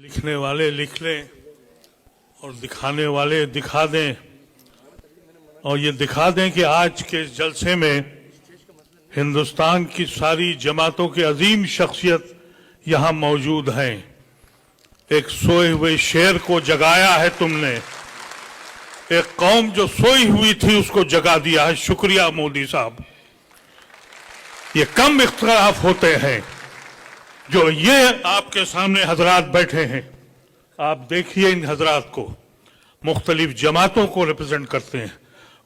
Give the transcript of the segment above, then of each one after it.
लिखने वाले लिख लें और दिखाने वाले दिखा दें, और ये दिखा दें कि आज के इस जलसे में हिंदुस्तान की सारी जमातों की अजीम शख्सियत यहाँ मौजूद हैं। एक सोए हुए शेर को जगाया है तुमने, एक कौम जो सोई हुई थी उसको जगा दिया है। शुक्रिया मोदी साहब। ये कम इख्तिलाफ होते हैं जो ये आपके सामने हजरात बैठे हैं। आप देखिए इन हजरात को, मुख्तलिफ जमातों को रिप्रेजेंट करते हैं,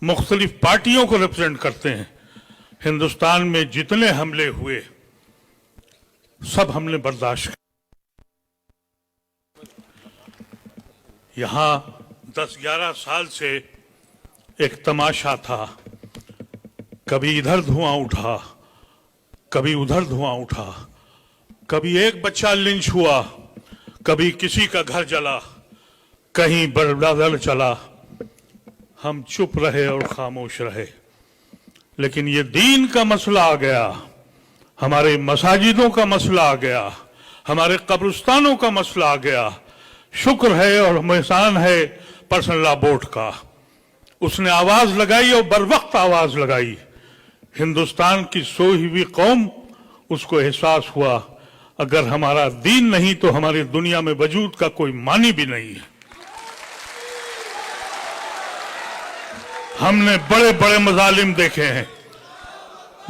मुख्तलिफ पार्टियों को रिप्रेजेंट करते हैं। हिंदुस्तान में जितने हमले हुए सब हमने बर्दाश्त किया। यहां 10-11 साल से एक तमाशा था, कभी इधर धुआं उठा, कभी उधर धुआं उठा, कभी एक बच्चा लिंच हुआ, कभी किसी का घर जला, कहीं बड़बड़ चला। हम चुप रहे और खामोश रहे। लेकिन ये दीन का मसला आ गया, हमारे मसाजिदों का मसला आ गया, हमारे कब्रिस्तानों का मसला आ गया। शुक्र है और एहसान है पर्सनल लॉ बोर्ड का, उसने आवाज लगाई और बरवक्त आवाज लगाई। हिंदुस्तान की सोई हुई कौम, उसको एहसास हुआ अगर हमारा दीन नहीं तो हमारी दुनिया में वजूद का कोई मानी भी नहीं है। हमने बड़े बड़े मजालिम देखे हैं।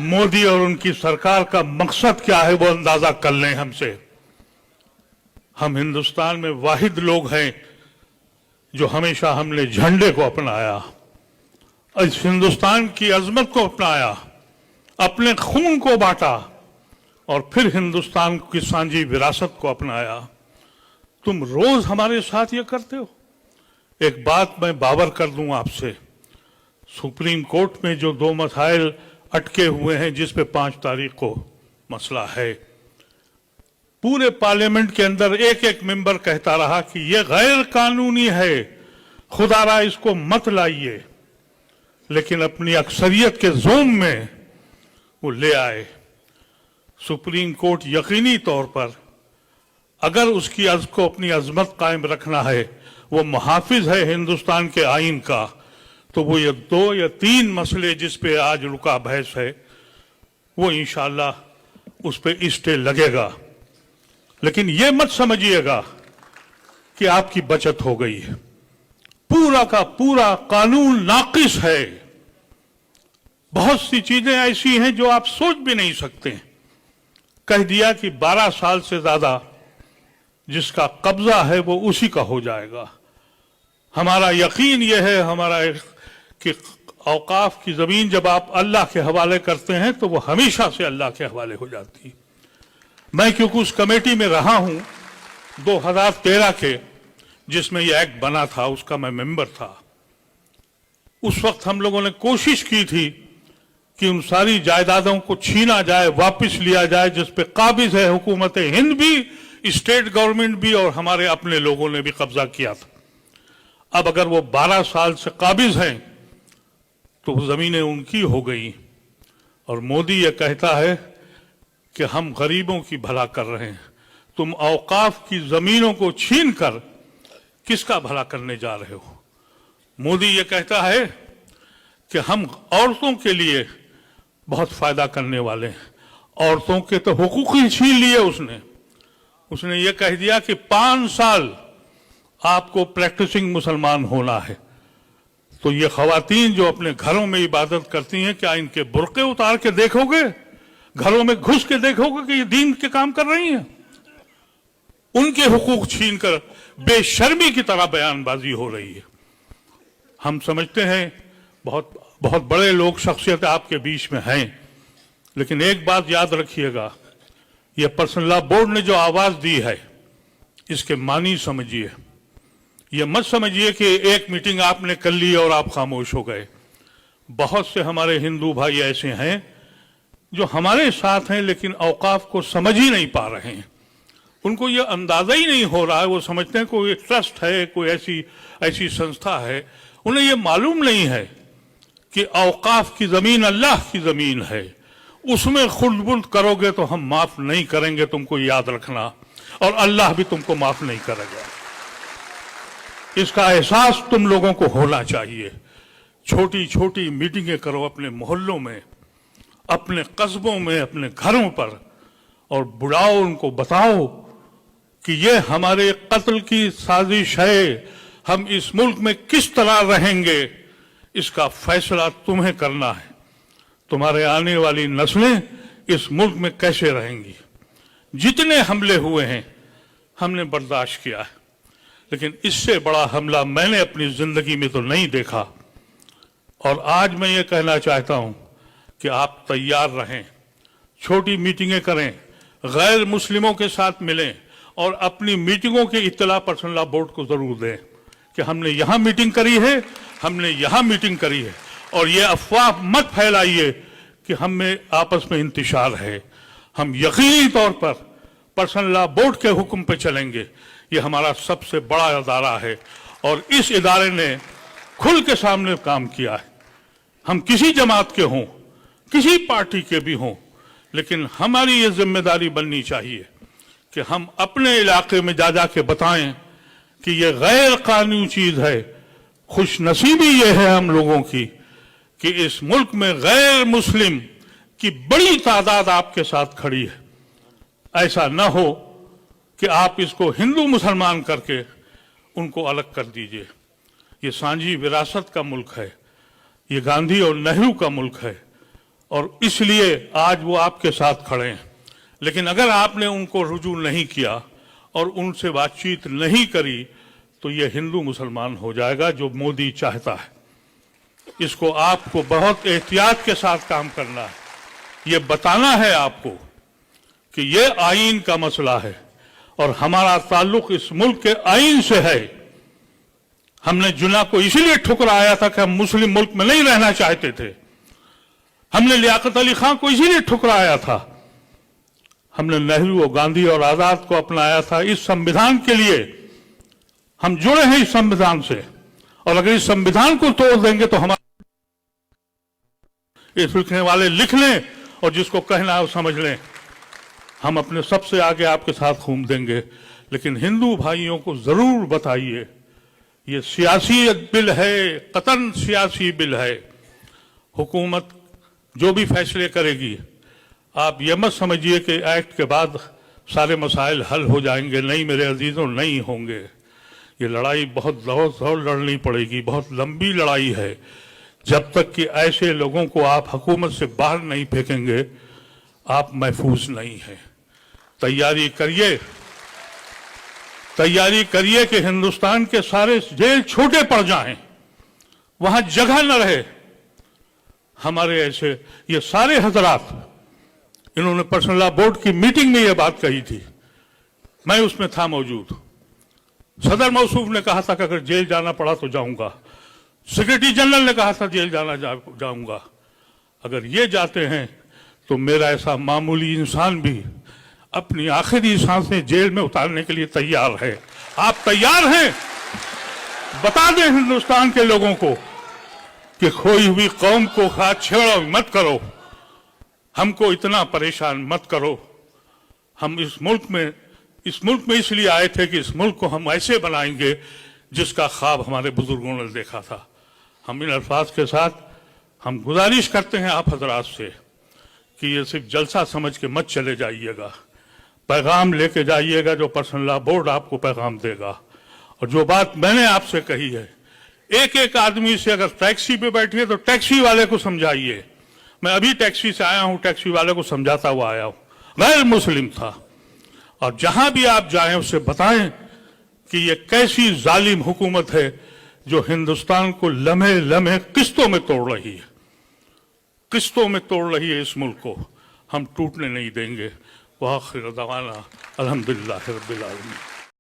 मोदी और उनकी सरकार का मकसद क्या है वो अंदाजा कर लें हमसे। हम हिंदुस्तान में वाहिद लोग हैं जो हमेशा हमने झंडे को अपनाया, इस हिंदुस्तान की अजमत को अपनाया, अपने खून को बांटा और फिर हिंदुस्तान की सांझी विरासत को अपनाया। तुम रोज हमारे साथ ये करते हो। एक बात मैं बावर कर दूं आपसे, सुप्रीम कोर्ट में जो 2 मसाइल अटके हुए हैं जिस पे 5 तारीख को मसला है, पूरे पार्लियामेंट के अंदर एक एक मेंबर कहता रहा कि ये गैर कानूनी है, खुदारा इसको मत लाइए। लेकिन अपनी अक्सरियत के जोम में वो ले आए। सुप्रीम कोर्ट यकीनी तौर पर अगर उसकी को अपनी अजमत कायम रखना है, वो मुहाफिज है हिंदुस्तान के आइन का, तो वो ये 2 या 3 मसले जिस पे आज रुका बहस है वो इंशाअल्लाह उस पे स्टे लगेगा। लेकिन ये मत समझिएगा कि आपकी बचत हो गई है। पूरा का पूरा कानून नाकिस है। बहुत सी चीजें ऐसी हैं जो आप सोच भी नहीं सकते। कह दिया कि 12 साल से ज्यादा जिसका कब्जा है वो उसी का हो जाएगा। हमारा यकीन यह है हमारा कि औकाफ की जमीन जब आप अल्लाह के हवाले करते हैं तो वो हमेशा से अल्लाह के हवाले हो जाती है। मैं क्योंकि उस कमेटी में रहा हूं 2013 के जिसमें यह एक्ट बना था, उसका मैं मेंबर था। उस वक्त हम लोगों ने कोशिश की थी कि उन सारी जायदादों को छीना जाए, वापस लिया जाए जिस पे काबिज है हुकूमत हिंद भी, स्टेट गवर्नमेंट भी और हमारे अपने लोगों ने भी कब्जा किया था। अब अगर वो 12 साल से काबिज हैं तो जमीनें उनकी हो गई। और मोदी ये कहता है कि हम गरीबों की भला कर रहे हैं। तुम औकाफ की जमीनों को छीन कर किसका भला करने जा रहे हो? मोदी ये कहता है कि हम औरतों के लिए बहुत फायदा करने वाले हैं। औरतों के तो हुकूक ही छीन लिए उसने ये कह दिया कि 5 साल आपको प्रैक्टिसिंग मुसलमान होना है। तो ये खवातीन जो अपने घरों में इबादत करती हैं, क्या इनके बुर्के उतार के देखोगे? घरों में घुस के देखोगे कि ये दीन के काम कर रही हैं? उनके हुकूक छीन कर बेशर्मी की तरह बयानबाजी हो रही है। हम समझते हैं बहुत बहुत बड़े लोग शख्सियत आपके बीच में हैं, लेकिन एक बात याद रखिएगा, ये पर्सनल लॉ बोर्ड ने जो आवाज दी है इसके मानी समझिए। ये मत समझिए कि एक मीटिंग आपने कर ली और आप खामोश हो गए। बहुत से हमारे हिंदू भाई ऐसे हैं जो हमारे साथ हैं लेकिन औकाफ को समझ ही नहीं पा रहे हैं। उनको ये अंदाजा ही नहीं हो रहा है। वो समझते हैं कोई ट्रस्ट है, कोई ऐसी संस्था है। उन्हें ये मालूम नहीं है कि औकाफ की जमीन अल्लाह की जमीन है। उसमें खुर्द-बुर्द करोगे तो हम माफ नहीं करेंगे, तुमको याद रखना। और अल्लाह भी तुमको माफ नहीं करेगा। इसका एहसास तुम लोगों को होना चाहिए। छोटी छोटी मीटिंगें करो अपने मोहल्लों में, अपने कस्बों में, अपने घरों पर, और बुलाओ, उनको बताओ कि ये हमारे कत्ल की साजिश है, हम इस मुल्क में किस तरह रहेंगे, इसका फैसला तुम्हें करना है। तुम्हारे आने वाली नस्लें इस मुल्क में कैसे रहेंगी। जितने हमले हुए हैं हमने बर्दाश्त किया है, लेकिन इससे बड़ा हमला मैंने अपनी जिंदगी में तो नहीं देखा। और आज मैं ये कहना चाहता हूं कि आप तैयार रहें, छोटी मीटिंगें करें, गैर मुस्लिमों के साथ मिलें और अपनी मीटिंगों की इत्तला पर्सनल लॉ बोर्ड को जरूर दें कि हमने यहां मीटिंग करी है, हमने यहां मीटिंग करी है। और ये अफवाह मत फैलाइए कि हम में आपस में इंतशार है। हम यकीनी तौर पर पर्सनल लॉ बोर्ड के हुक्म पे चलेंगे। ये हमारा सबसे बड़ा अदारा है और इस इदारे ने खुल के सामने काम किया है। हम किसी जमात के हों, किसी पार्टी के भी हों, लेकिन हमारी ये जिम्मेदारी बननी चाहिए कि हम अपने इलाके में जा के बताएं कि ये गैर कानूनी चीज है। खुशनसीबी ये है हम लोगों की कि इस मुल्क में गैर मुस्लिम की बड़ी तादाद आपके साथ खड़ी है। ऐसा न हो कि आप इसको हिंदू मुसलमान करके उनको अलग कर दीजिए। ये सांझी विरासत का मुल्क है, ये गांधी और नेहरू का मुल्क है और इसलिए आज वो आपके साथ खड़े हैं। लेकिन अगर आपने उनको रुजू नहीं किया और उनसे बातचीत नहीं करी तो ये हिंदू मुसलमान हो जाएगा जो मोदी चाहता है। इसको आपको बहुत एहतियात के साथ काम करना है। ये बताना है आपको कि ये आईन का मसला है और हमारा ताल्लुक इस मुल्क के आईन से है। हमने जुना को इसीलिए ठुकराया था कि हम मुस्लिम मुल्क में नहीं रहना चाहते थे। हमने लियाकत अली खान को इसीलिए ठुकराया था। हमने नेहरू और गांधी और आजाद को अपनाया था इस संविधान के लिए। हम जुड़े हैं इस संविधान से और अगर इस संविधान को तोड़ देंगे तो हमारे इस लिखने वाले लिख लें और जिसको कहना है वो समझ लें। हम अपने सबसे आगे आपके साथ घूम देंगे, लेकिन हिंदू भाइयों को जरूर बताइए ये सियासी बिल है, कतन सियासी बिल है। हुकूमत जो भी फैसले करेगी आप ये मत समझिए कि एक्ट के बाद सारे मसाइल हल हो जाएंगे। नहीं मेरे अजीजों, नहीं होंगे। ये लड़ाई बहुत जोर लड़नी पड़ेगी, बहुत लंबी लड़ाई है। जब तक कि ऐसे लोगों को आप हुकूमत से बाहर नहीं फेंकेंगे आप महफूज नहीं हैं। तैयारी करिए कि हिंदुस्तान के सारे जेल छोटे पड़ जाएं, वहां जगह न रहे। हमारे ऐसे ये सारे हजरात, इन्होंने पर्सनल लॉ बोर्ड की मीटिंग में ये बात कही थी, मैं उसमें था मौजूद। सदर मौसूफ ने कहा था कि अगर जेल जाना पड़ा तो जाऊंगा। सेक्रेटरी जनरल ने कहा था जेल जाऊंगा। अगर ये जाते हैं तो मेरा ऐसा मामूली इंसान भी अपनी आखिरी सांसें जेल में उतारने के लिए तैयार है। आप तैयार हैं? बता दें हिंदुस्तान के लोगों को कि खोई हुई कौम को हाथ छेड़ो मत करो, हमको इतना परेशान मत करो। हम इस मुल्क में इसलिए आए थे कि इस मुल्क को हम ऐसे बनाएंगे जिसका ख्वाब हमारे बुजुर्गों ने देखा था। हम इन अल्फाज के साथ हम गुजारिश करते हैं आप हजरात से कि ये सिर्फ जलसा समझ के मत चले जाइएगा, पैगाम लेके जाइएगा जो पर्सनल लॉ बोर्ड आपको पैगाम देगा। और जो बात मैंने आपसे कही है, एक एक आदमी से अगर टैक्सी पे बैठिए तो टैक्सी वाले को समझाइए। मैं अभी टैक्सी से आया हूं, टैक्सी वाले को समझाता हुआ आया हूं, गैर मुस्लिम था। और जहां भी आप जाएं उससे बताएं कि ये कैसी जालिम हुकूमत है जो हिंदुस्तान को लम्हे लम्हे किस्तों में तोड़ रही है, किस्तों में तोड़ रही है। इस मुल्क को हम टूटने नहीं देंगे। वाखिर दवाना अल्हम्दुलिल्लाह रब्बिल आलमीन।